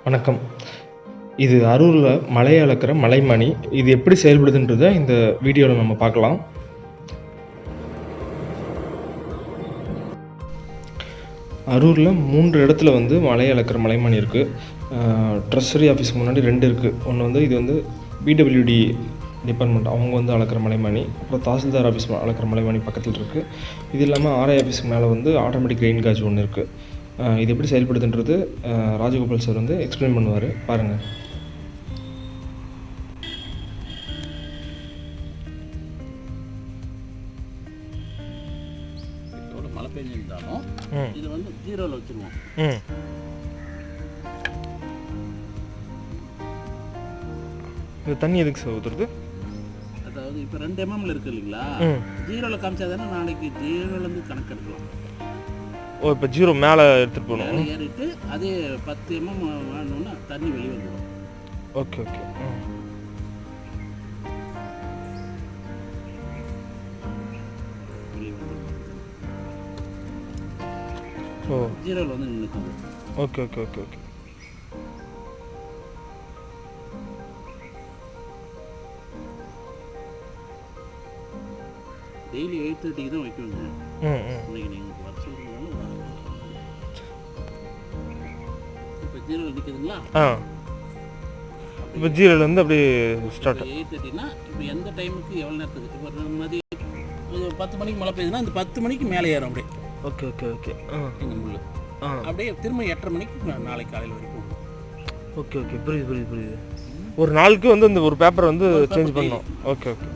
வணக்கம். இது அரூர்ல மலைய அளக்கிற மலைமானி. இது எப்படி செயல்படுதுன்றத இந்த வீடியோல நம்ம பார்க்கலாம். அரூர்ல 3 இடத்துல வந்து மலைய அளக்கிற மலைமானி இருக்கு. ட்ரெஸரி ஆஃபீஸ்க்கு முன்னாடி 2 இருக்கு. ஒண்ணு வந்து இது வந்து பிடபிள்யூடி டிபார்ட்மெண்ட் அவங்க வந்து அளக்கிற மலைமானி. அப்புறம் தாசில்தார் ஆஃபீஸ் அளக்கிற மலைமானி பக்கத்துல இருக்கு. இது இல்லாம ஆர்ஐ ஆஃபீஸ்க்கு மேல வந்து ஆட்டோமேட்டிக் ரெயின் கேஜ் ஒன்று இருக்கு. இது எப்படி செயல்படுதுன்றது ராஜகோபால் சார் வந்து எக்ஸ்பிளைன் பண்ணுவார். பாருங்கள். எவ்வளோ மழை பெஞ்சிருந்தாலும் இது வந்து 0ல வச்சுருவோம். இது தண்ணி எதுக்கு சார் ஊற்றுறது? அதாவது இப்போ 2 mm இருக்கு இல்லைங்களா, 0ல காமிச்சா தானே நாளைக்கு 0லேருந்து கணக்கு எடுக்கலாம். ஓ, இப்போ 0 மேலே எடுத்துகிட்டு போகணும். ஏறிட்டு அதே 10 mm வாங்கினோன்னா தண்ணி வெளியே வந்துடும். Okay okay. வெளியே வந்துடும். ஓ, 0ல வந்து நின்றுக்கும். Okay okay okay okay. Daily 8:30 தான் வைக்கணுங்க. இன்னைக்கு நீங்கள் வர சொல்லுங்க. இப்போ 0ல நிற்குதுங்களா? இப்போ 0லேருந்து அப்படியே ஸ்டார்ட். 8:30னா இப்போ எந்த டைமுக்கு எவ்வளோ நேரத்துக்கு? இப்போ மதியம் 10 மணிக்கு மழை பெய்யுதுன்னா இந்த 10 மணிக்கு மேலே ஏறும் அப்படியே. Okay okay okay. இந்த முள் அப்படியே திரும்ப 8:30 மணிக்கு நாளைக்கு காலையில் வரைக்கும். ஓகே ஓகே, புரியுது புரியுது புரியுது. ஒரு நாளுக்கு வந்து இந்த ஒரு பேப்பர் வந்து சேஞ்ச் பண்ணணும். Okay okay.